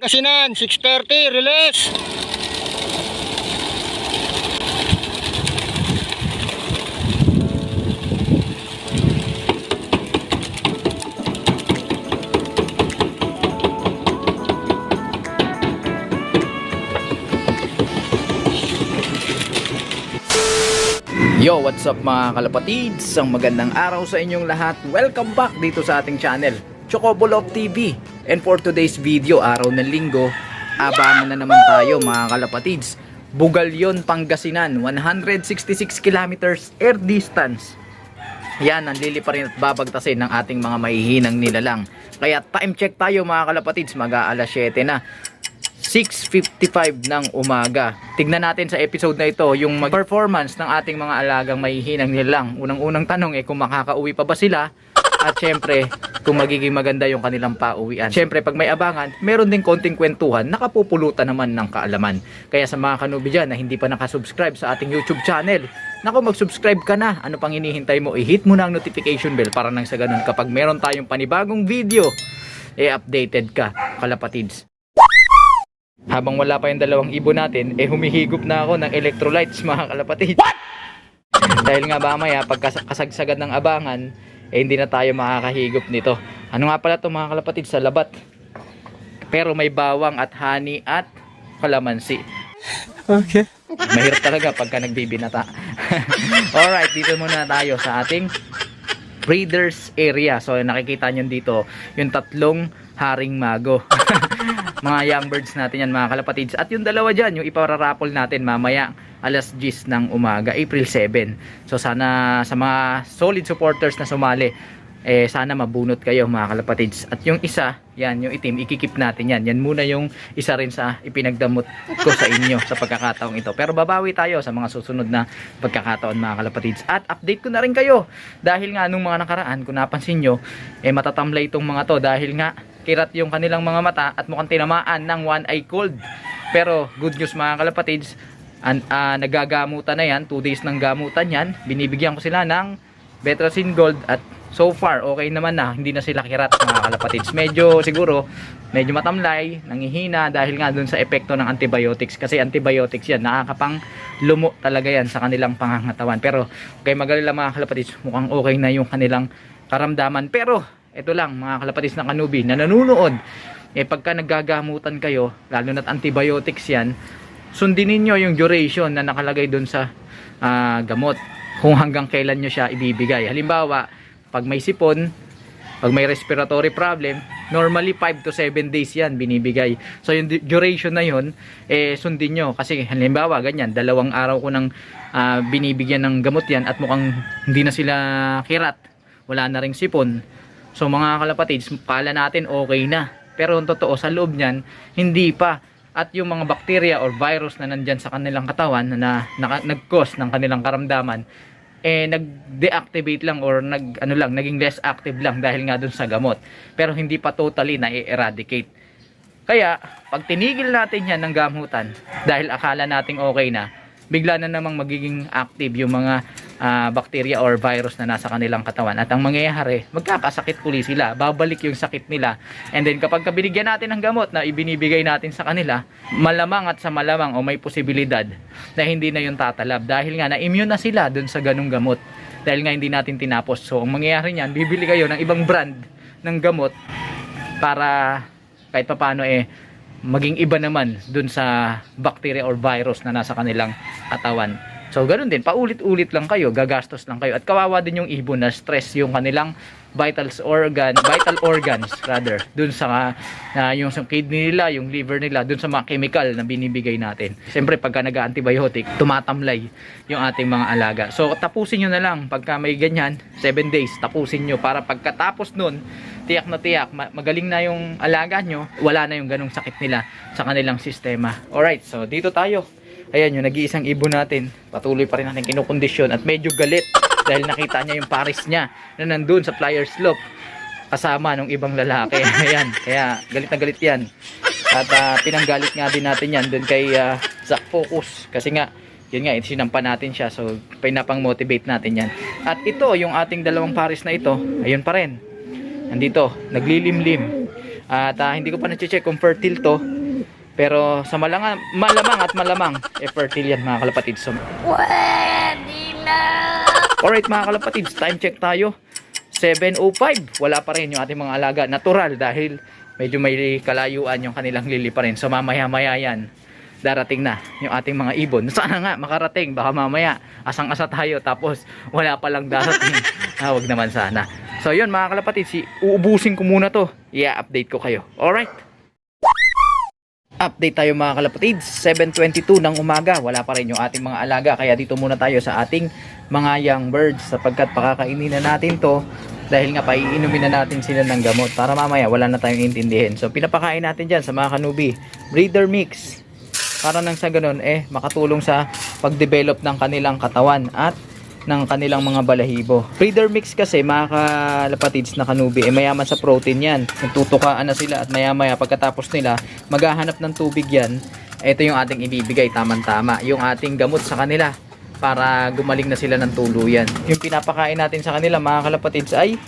Kasinan, 6:30, release. Yo, what's up mga kalapatids? Ang magandang araw sa inyong lahat. Welcome back dito sa ating channel, Chocobulok TV. And for today's video, araw ng linggo, abangan na naman tayo mga kalapatids. Bugalyon, Pangasinan, 166 kilometers air distance. Yan, nanlili pa rin at babagtasin ng ating mga mahihinang nilalang. Kaya time check tayo mga kalapatids, mag-aalas 7 na. 6:55 ng umaga. Tignan natin sa episode na ito yung performance ng ating mga alagang mahihinang nilalang. Unang-unang tanong kung makakauwi pa ba sila? At syempre, kung magiging maganda yung kanilang pauwian. Syempre, pag may abangan, meron din konting kwentuhan, nakapupulutan naman ng kaalaman. Kaya sa mga kanubi dyan na hindi pa nakasubscribe sa ating YouTube channel, naku, mag-subscribe ka na. Ano pang hinihintay mo? I-hit mo na ang notification bell para nang sa ganun kapag meron tayong panibagong video, updated ka, kalapatids. Habang wala pa yung dalawang ibon natin, humihigop na ako ng electrolytes mga kalapatids. Dahil nga mamaya, pag kasagsagan ng abangan, hindi na tayo makakahigop nito. Ano nga pala ito mga kalapatids? Sa labat. Pero may bawang at honey at kalamansi. Okay. Mahirap talaga pagka nagbibinata. Alright, dito muna tayo sa ating breeders area. So nakikita nyo dito yung tatlong haring mago. Mga young birds natin yan mga kalapatids. At yung dalawa dyan, yung ipararapol natin mamaya alas 10 ng umaga, April 7. So sana sa mga solid supporters na sumali, sana mabunot kayo mga kalapatids. At yung isa, yan, yung itim, ikikip natin yan. Yan muna yung isa rin sa ipinagdamot ko sa inyo sa pagkakataong ito. Pero babawi tayo sa mga susunod na pagkakataon mga kalapatids. At update ko na rin kayo. Dahil nga nung mga nakaraan, kung napansin nyo, matatamlay itong mga to. Dahil nga, kirat yung kanilang mga mata at mukhang tinamaan ng one eye cold. Pero good news mga kalapatids, nagagamutan na yan, 2 days ng gamutan yan. Binibigyan ko sila ng Betracin Gold at so far okay naman na, hindi na sila kirat mga kalapatids. Medyo siguro medyo matamlay, nangihina dahil nga dun sa epekto ng antibiotics, kasi antibiotics yan, nakakapang lumo talaga yan sa kanilang pangangatawan. Pero okay, magalala mga kalapatids, mukhang okay na yung kanilang karamdaman. Pero ito lang mga kalapatids ng kanubi na nanunood, pagka naggagamutan kayo, lalo na't antibiotics yan, sundin niyo yung duration na nakalagay dun sa gamot, kung hanggang kailan nyo siya ibibigay. Halimbawa, pag may sipon, pag may respiratory problem, normally 5 to 7 days yan binibigay. So yung duration na yun, sundin nyo. Kasi halimbawa, ganyan, 2 araw ko nang binibigyan ng gamot yan at mukhang hindi na sila kirat, wala na ring sipon. So mga kalapatids, kala natin okay na. Pero ang totoo, sa loob niyan, hindi pa. At yung mga bacteria or virus na nandyan sa kanilang katawan na nag-cause ng kanilang karamdaman, nag-deactivate lang or naging less active lang dahil nga dun sa gamot. Pero hindi pa totally na-eradicate. Kaya, pag tinigil natin yan ng gamutan, dahil akala nating okay na, bigla na namang magiging active yung mga bacteria or virus na nasa kanilang katawan. At ang mangyayari, magkakasakit uli sila. Babalik yung sakit nila. And then kapag binigyan natin ng gamot na ibinibigay natin sa kanila, malamang at sa malamang o may posibilidad na hindi na yung tatalab. Dahil nga na-immune na sila dun sa ganung gamot. Dahil nga hindi natin tinapos. So ang mangyayari niyan, bibili kayo ng ibang brand ng gamot para kahit papaano maging iba naman dun sa bacteria or virus na nasa kanilang katawan. So ganoon din, paulit-ulit lang kayo, gagastos lang kayo. At kawawa din yung ibon na stress yung kanilang vital organs rather, dun sa yung kidney nila, yung liver nila, dun sa mga chemical na binibigay natin. Siyempre pagka nag-antibiotic, tumatamlay yung ating mga alaga. So tapusin nyo na lang, pagka may ganyan, 7 days, tapusin nyo para pagkatapos nun, tiyak na tiyak, magaling na yung alaga nyo, wala na yung ganong sakit nila sa kanilang sistema. Alright, so dito tayo. Ayan yung nag-iisang ibon natin, patuloy pa rin natin kinukondisyon at medyo galit dahil nakita niya yung pares niya na nandun sa flyer slope kasama nung ibang lalaki. Ayan, kaya galit na galit yan. At pinanggalit nga din natin yan dun kay Zack Focus, kasi nga yun nga, sinampa natin siya, so pinapang motivate natin yan. At ito, yung ating dalawang pares na ito, ayun pa rin, nandito, naglilimlim. At hindi ko pa na-check kung fertile to. Pero sa malamang at malamang, fertile yan mga kalapatids. So, alright mga kalapatids, time check tayo. 7:05. Wala pa rin yung ating mga alaga. Natural dahil medyo may kalayuan yung kanilang liliparin. So mamaya-maya yan, darating na yung ating mga ibon. Sana nga makarating. Baka mamaya asang-asa tayo tapos wala palang darating. Wag naman sana. So yun mga kalapatids, uubusin ko muna to. I-update ko kayo. Alright. Update tayo mga kalapatids. 7:22 ng umaga. Wala pa rin yung ating mga alaga. Kaya dito muna tayo sa ating mga young birds. Sapagkat pakakainin na natin to. Dahil nga paiinumin na natin sila ng gamot. Para mamaya wala na tayong intindihin. So pinapakain natin dyan sa mga kanubi. Breeder mix. Para nang sa ganun makatulong sa pag-develop ng kanilang katawan. At ng kanilang mga balahibo. Breeder mix kasi mga kalapatids na kanubi mayaman sa protein yan. Nagtutukaan na sila at maya pagkatapos nila maghahanap ng tubig yan. Ito yung ating ibibigay tamang-tama. Yung ating gamot sa kanila para gumaling na sila ng tuluyan. Yung pinapakain natin sa kanila mga kalapatids ay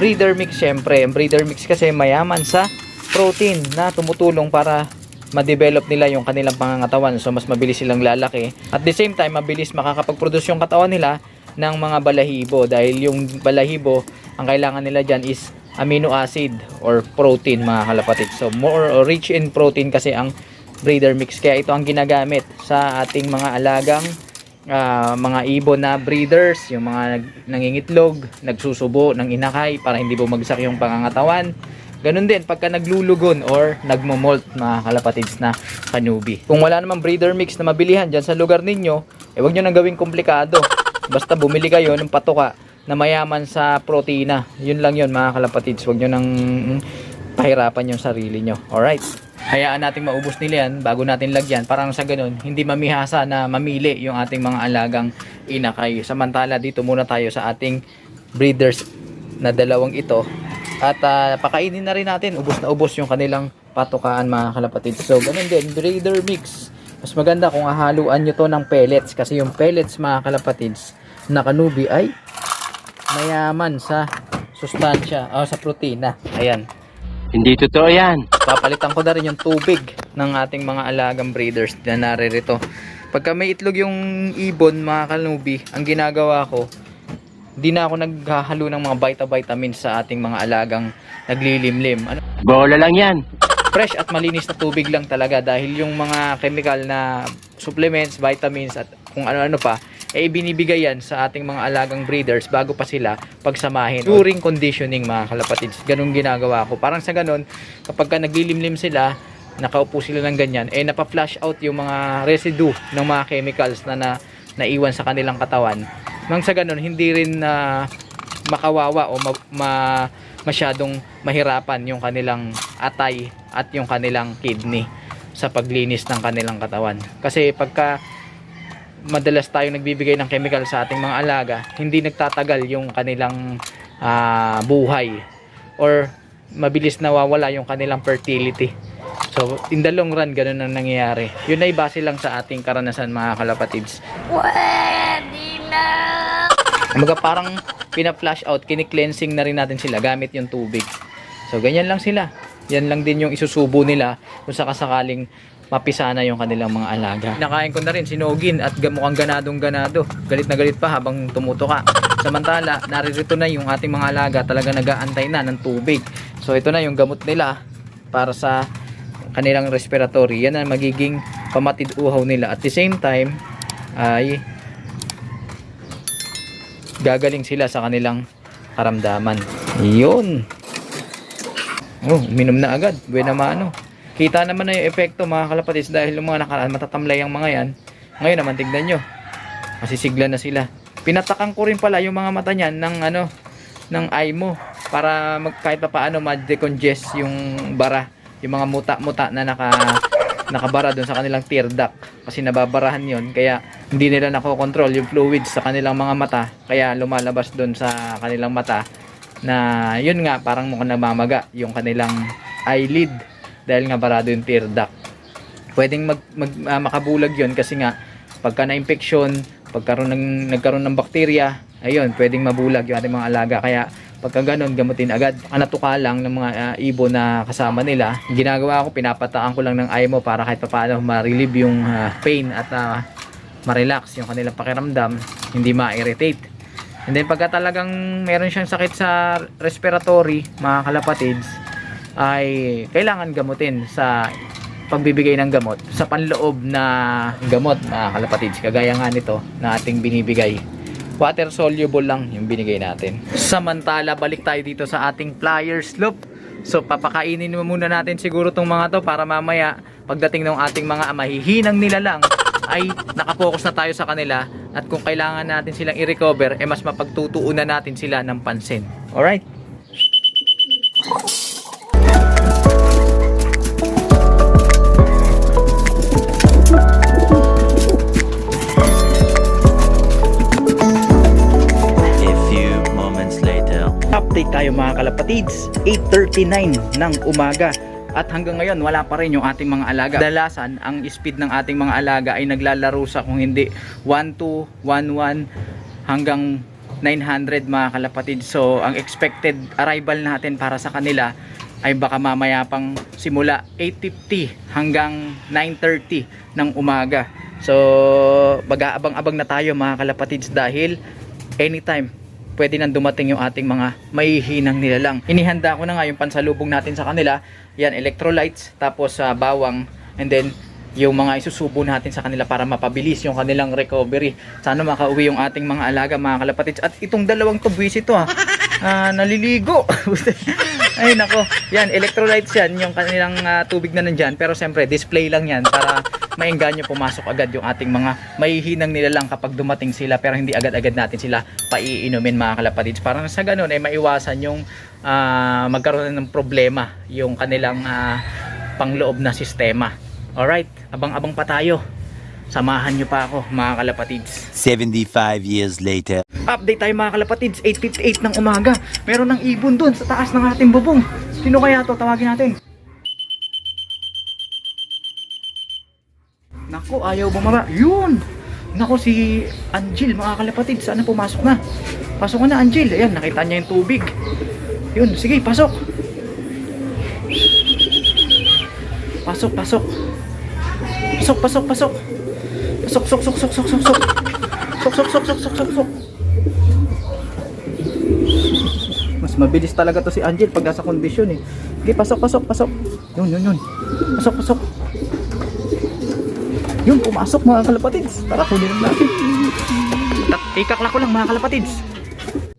breeder mix syempre. Ang breeder mix kasi mayaman sa protein na tumutulong para ma-develop nila yung kanilang pangangatawan. So mas mabilis silang lalaki. At the same time, mabilis makakapag-produce yung katawan nila ng mga balahibo. Dahil yung balahibo, ang kailangan nila dyan is amino acid or protein mga kalapatids. So more rich in protein kasi ang breeder mix. Kaya ito ang ginagamit sa ating mga alagang mga ibon na breeders. Yung mga nangingitlog, nagsusubo ng inakay para hindi bumagsak yung pangangatawan. Ganun din pagka naglulugon or nagmomolt mga kalapatids na kanubi. Kung wala namang breeder mix na mabilihan dyan sa lugar ninyo, wag nyo nang gawing komplikado. Basta bumili kayo ng patuka na mayaman sa protina. Yun lang yun mga kalapatids. Wag nyo nang pahirapan yung sarili nyo. Alright. Hayaan natin maubos nila yan bago natin lagyan. Parang sa ganun, hindi mamihasa na mamili yung ating mga alagang inakay. Samantala dito muna tayo sa ating breeders na dalawang ito. At pakainin na rin natin. Ubos na ubos yung kanilang patukaan mga kalapatids. So ganun din, breeder mix. Mas maganda kung hahaluan nyo to ng pellets. Kasi yung pellets mga kalapatids na kanubi ay mayaman sa sustansya o sa protina. Ayan. Hindi totoo yan. Papalitan ko na rin yung tubig ng ating mga alagang breeders na naririto. Pagka may itlog yung ibon mga kanubi, ang ginagawa ko, di na ako naghahalo ng mga vitamins sa ating mga alagang naglilimlim. Bola lang yan. Fresh at malinis na tubig lang talaga dahil yung mga chemical na supplements, vitamins at kung ano-ano pa, binibigay yan sa ating mga alagang breeders bago pa sila pagsamahin. During conditioning mga kalapatids, ganun ginagawa ko. Parang sa ganun, kapag ka naglilimlim sila, nakaupo sila ng ganyan, napa-flush out yung mga residue ng mga chemicals na naiwan sa kanilang katawan. Nang sa ganun, hindi rin makawawa o masyadong mahirapan yung kanilang atay at yung kanilang kidney sa paglinis ng kanilang katawan. Kasi pagka madalas tayo nagbibigay ng chemical sa ating mga alaga, hindi nagtatagal yung kanilang buhay or mabilis nawawala yung kanilang fertility. So in the long run, ganun ang nangyayari. Yun ay base lang sa ating karanasan mga kalapatids. Mga parang pina-flush out, kini-cleansing na rin natin sila gamit yung tubig. So ganyan lang sila. Yan lang din yung isusubo nila kung sakasakaling mapisa na yung kanilang mga alaga. Nakain ko na rin sinugin at mukhang ganadong-ganado. Galit na galit pa habang tumutuka. Samantala, naririto na yung ating mga alaga, talaga nag-aantay na ng tubig. So ito na yung gamot nila para sa kanilang respiratory. Yan ang magiging pamatid uhaw nila. At the same time ay gagaling sila sa kanilang karamdaman. Yun. Oh, uminom na agad. Buena mano. Kita naman na yung epekto mga kalapatids dahil yung mga nakaraan matatamlay ang mga yan. Ngayon naman tignan nyo. Masisigla na sila. Pinatakan ko rin pala yung mga mata niyan ng eye mo para kahit pa paano ma-decongest yung bara. Yung mga muta-muta na nakabara doon sa kanilang tear duct kasi nababarahan yon, kaya hindi nila nakokontrol yung fluids sa kanilang mga mata, kaya lumalabas doon sa kanilang mata na yun nga parang mukhang namamaga yung kanilang eyelid dahil nga barado yung tear duct. Pwedeng makabulag yon kasi nga pagka na-infection, nagkaroon ng bakterya, ayun, pwedeng mabulag yung ating mga alaga. Kaya Pagka ganun, gamutin agad. Anatuka lang ng mga ibon na kasama nila. Ginagawa ko, pinapataan ko lang ng IMO para kahit paano ma-relieve yung pain at ma-relax yung kanilang pakiramdam, hindi ma-irritate. And then pagka talagang meron siyang sakit sa respiratory, mga kalapatids, ay kailangan gamutin sa pagbibigay ng gamot, sa panloob na gamot, mga kalapatids. Kagaya nga nito na ating binibigay. Water soluble lang yung binigay natin. Samantala, balik tayo dito sa ating pliers loop. So papakainin muna natin siguro tong mga to para mamaya pagdating ng ating mga mahihinang nilalang ay nakapokus na tayo sa kanila, at kung kailangan natin silang i-recover, mas mapagtutuunan natin sila ng pansin. Alright? A few moments later. Update tayo mga kalapatids, 8:39 ng umaga. At hanggang ngayon wala pa rin yung ating mga alaga. Dalasan ang speed ng ating mga alaga ay naglalaro sa kung hindi 12, 11 hanggang 900 mga kalapatid. So ang expected arrival natin para sa kanila ay baka mamaya pang simula 8:50 hanggang 9:30 ng umaga. So mag-aabang-abang na tayo mga kalapatids dahil anytime pwede nang dumating yung ating mga mahihinang nilalang. Inihanda ko na nga yung pansalubong natin sa kanila. Yan, electrolytes, tapos bawang, and then yung mga isusubo natin sa kanila para mapabilis yung kanilang recovery. Sana makauwi yung ating mga alaga mga kalapatids. At itong dalawang to, buwis ito naliligo. Ay nako, yan, electrolytes yan, yung kanilang tubig na nandyan. Pero siyempre, display lang yan para maengganyo pumasok agad yung ating mga mahihinang nilalang kapag dumating sila. Pero hindi agad-agad natin sila paiinumin mga kalapatids. Para sa ganun ay maiwasan yung magkaroon ng problema yung kanilang pangloob na sistema. Alright, abang-abang pa tayo. Samahan nyo pa ako mga kalapatids. 75 years later. Update tayo mga kalapatids, 8:58 ng umaga. Meron ng ibon dun sa taas ng ating bubong. Sino kaya to? Tawagin natin. Naku, ayaw bumaba. Yun! Naku, si Angel mga kalapatids. Sana pumasok na. Pasok na Angel. Ayan, nakita niya yung tubig. Yun, sige, pasok. Pasok, pasok. Pasok, pasok, pasok. Pasok, sok, sok, sok, sok, sok, sok. Sok, sok, sok, sok, sok, sok, sok. Mas mabilis talaga to si Angel pag nasa kondisyon eh. Okay, pasok, pasok, pasok. Yun, yun, yun. Pasok, pasok. Yun, pumasok mga kalapatids. Tara, kunin natin. Ikaklak ko lang mga kalapatids.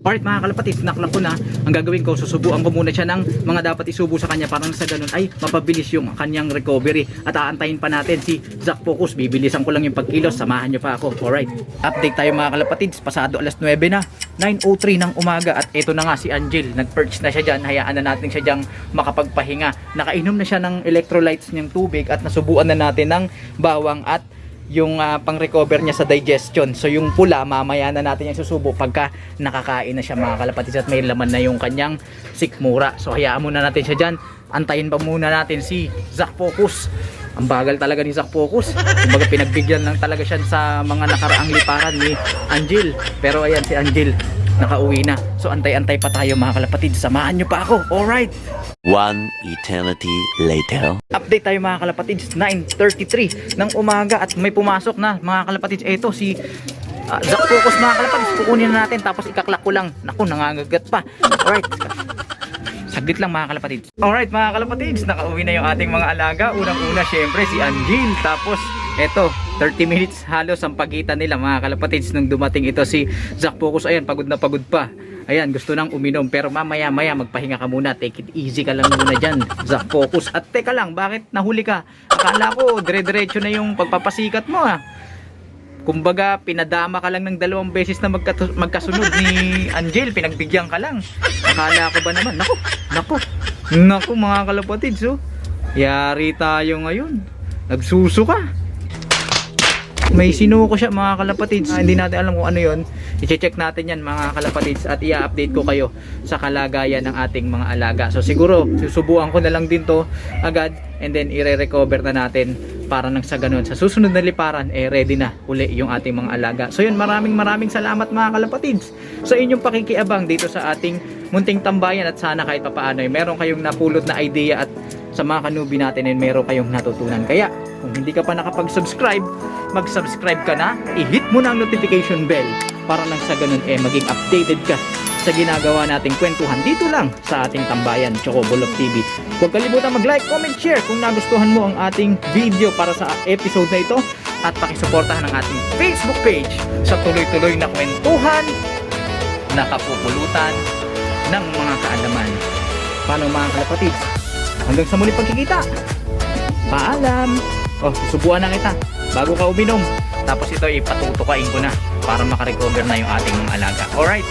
Alright mga kalapatids, naklak ko na. Ang gagawin ko, susubuan ko muna siya ng mga dapat isubo sa kanya para sa ganun ay mapabilis yung kanyang recovery. At aantayin pa natin si Zac Focus. Bibilisan ko lang yung pagkilos, samahan nyo pa ako. Alright, update tayo mga kalapatids. Pasado alas 9 na, 9:03 ng umaga. At ito na nga si Angel, nag-perch na siya dyan. Hayaan na natin siya dyang makapagpahinga. Nakainom na siya ng electrolytes niyang tubig at nasubuan na natin ng bawang at yung pang-recover niya sa digestion. So yung pula, mamaya na natin yung susubo pagka nakakain na siya mga kalapatids at may laman na yung kanyang sikmura. So hayaan muna natin siya dyan. Antayin pa muna natin si Zac Focus. Ang bagal talaga ni Zac Focus. Kumbaga pinagbigyan lang talaga siya sa mga nakaraang liparan ni Angel. Pero ayan si Angel, nakauwi na. So antay-antay pa tayo mga kalapatids. Samahan nyo pa ako. Alright. One eternity later. Update tayo mga kalapatids, 9:33 ng umaga at may pumasok na mga kalapatids. Ito si Zac Focus mga kalapatids. Kukunin na natin tapos ikaklak ko lang. Naku, nangangagat pa. Alright, saglit lang mga kalapatids. Alright mga kalapatids, nakauwi na yung ating mga alaga. Unang-una syempre si Angel. Tapos eto, 30 minutes halos ang pagitan nila mga kalapatids nung dumating ito si Zac Focus. Ayan, pagod na pagod pa. Ayan, gusto nang uminom pero mamaya-maya magpahinga ka muna. Take it easy ka lang muna dyan, Zac Focus. At teka lang, bakit nahuli ka? Akala ko dire-diretso na yung pagpapasikat mo Kumbaga, pinadama ka lang ng 2 beses na magkasunod ni Angel. Pinagbigyan ka lang. Akala ko ba naman? Naku mga kalapatids yari tayo ngayon. Nagsuso ka. May sinuko siya mga kalapatids. Hindi natin alam kung ano yon. I-check natin yan mga kalapatids at i-update ko kayo sa kalagayan ng ating mga alaga. So siguro susubuan ko na lang din to agad and then i-recover na natin para nang sa ganun sa susunod na liparan ready na uli yung ating mga alaga. So yun, maraming salamat mga kalapatids sa inyong pakikiabang dito sa ating munting tambayan at sana kahit papaano meron kayong napulot na idea at sa mga kanubi natin ay meron kayong natutunan. Kaya kung hindi ka pa nakapag-subscribe, mag-subscribe ka na, i-hit mo na ang notification bell para lang sa ganun maging updated ka sa ginagawa nating kwentuhan dito lang sa ating tambayan, Choco Bulok TV. Huwag kalimutan mag-like, comment, share kung nagustuhan mo ang ating video para sa episode na ito at pakisuportahan ang ating Facebook page sa tuloy-tuloy na kwentuhan na kapupulutan ng mga kaalaman. Paano mga kalapatids? Hanggang sa muli pagkikita. Paalam. Susubuan na kita bago ka uminom. Tapos ito ipatutukain ko na para makarecover na yung ating mga alaga. Alright?